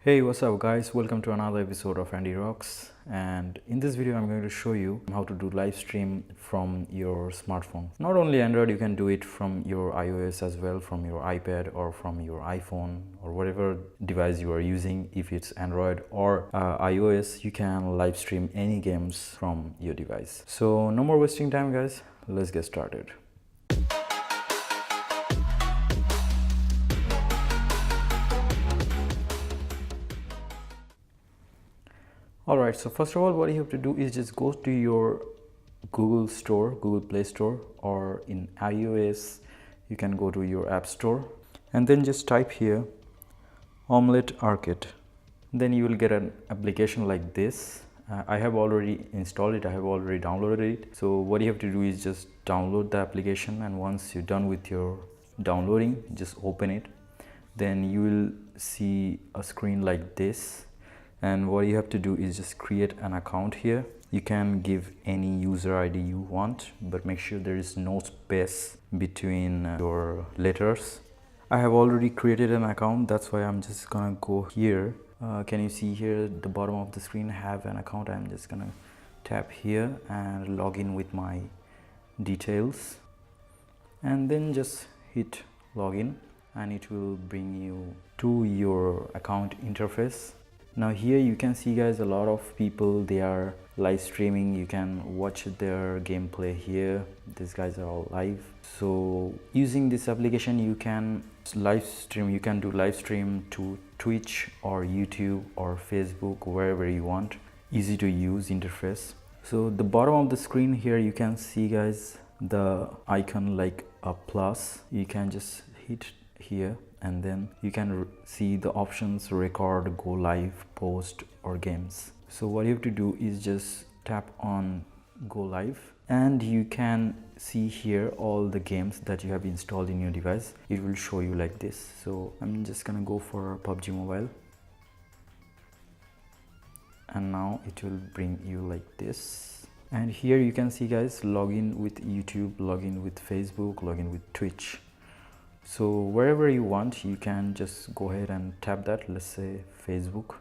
Hey, what's up guys? Welcome to another episode of Andy Rocks, and in this video I'm going to show you how to do live stream from your smartphone. Not only Android, you can do it from your iOS as well, from your iPad or from your iPhone or whatever device you are using. If it's Android or iOS, you can live stream any games from your device. So no more wasting time guys, let's get started. Alright, so first of all, what you have to do is just go to your Google Play Store, or in iOS, you can go to your App Store and then just type here Omlete Arcade. Then you will get an application like this. I have already installed it, I have already downloaded it. So what you have to do is just download the application, and once you're done with your downloading, just open it. Then you will see a screen like this. And what you have to do is just create an account here. You can give any user ID you want, but make sure there is no space between your letters. I have already created an account, that's why I'm just gonna go here. Can you see here at the bottom of the screen, have an account? I'm just gonna tap here and log in with my details, and then just hit login, and it will bring you to your account interface. Now here you can see guys, a lot of people, they are live streaming. You can watch their gameplay here. These guys are all live. So using this application, you can live stream. You can do live stream to Twitch or YouTube or Facebook, wherever you want. Easy to use interface. So the bottom of the screen here, you can see guys, the icon like a plus. You can just hit here, and then you can see the options: record, go live, post, or games. So what you have to do is just tap on go live, and you can see here all the games that you have installed in your device. It will show you like this. So I'm just gonna go for PUBG Mobile, and now it will bring you like this. And here you can see guys, login with YouTube, login with Facebook, login with Twitch. So wherever you want, you can just go ahead and tap that. Let's say Facebook.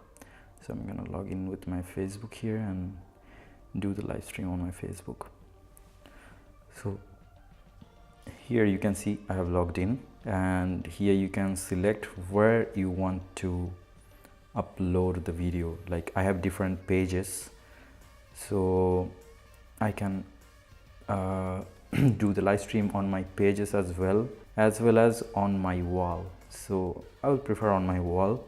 So I'm gonna log in with my Facebook here and do the live stream on my Facebook. So here you can see I have logged in, and here you can select where you want to upload the video. Like I have different pages, so I can do the live stream on my pages as well as on my wall. So I will prefer on my wall.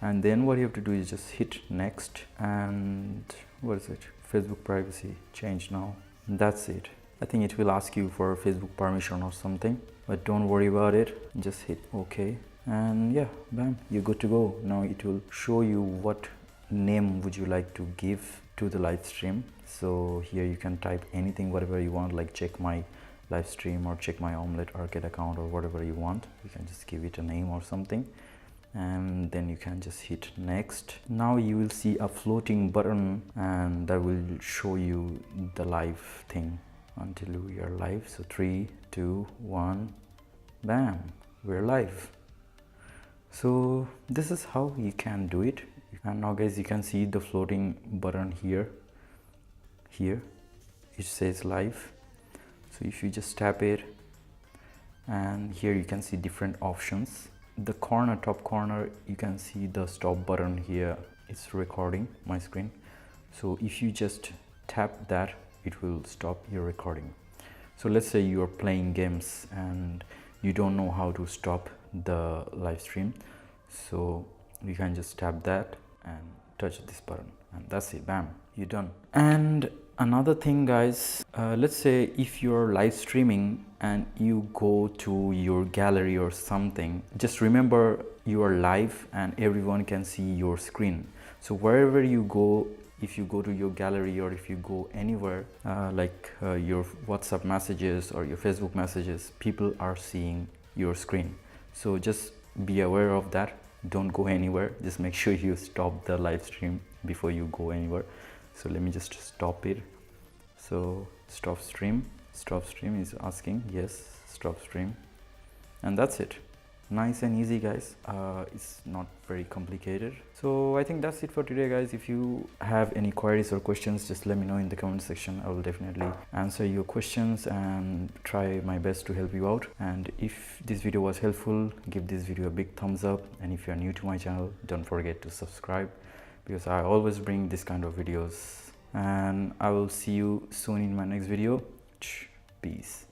And then what you have to do is just hit next, and what is it, Facebook privacy, change now. That's it. I think it will ask you for Facebook permission or something, but don't worry about it. Just hit OK, and yeah, bam, you're good to go. Now it will show you what name would you like to give to the live stream. So here you can type anything, whatever you want, like check my live stream or check my Omlete Arcade account, or whatever you want. You can just give it a name or something, and then you can just hit next. Now you will see a floating button, and that will show you the live thing until we are live. So 3, 2, 1, bam, we're live. So this is how you can do it. And now guys, you can see the floating button here it says live. So if you just tap it, and here you can see different options. The top corner, you can see the stop button here. It's recording my screen. So if you just tap that, it will stop your recording. So let's say you are playing games and you don't know how to stop the live stream. So you can just tap that and touch this button, and that's it, bam, you're done. And another thing guys, let's say if you're live streaming and you go to your gallery or something, just remember you are live and everyone can see your screen. So wherever you go, if you go to your gallery or if you go anywhere, like your WhatsApp messages or your Facebook messages, people are seeing your screen. So just be aware of that. Don't go anywhere. Just make sure you stop the live stream before you go anywhere. So let me just stop it. So stop stream is asking, yes, stop stream, and that's it. nice and easy, guys. It's not very complicated. So I think that's it for today, guys. If you have any queries or questions, just let me know in the comment section. I will definitely answer your questions and try my best to help you out. And if this video was helpful, give this video a big thumbs up, and if you are new to my channel, don't forget to subscribe, because I always bring this kind of videos. And I will see you soon in my next video. Peace.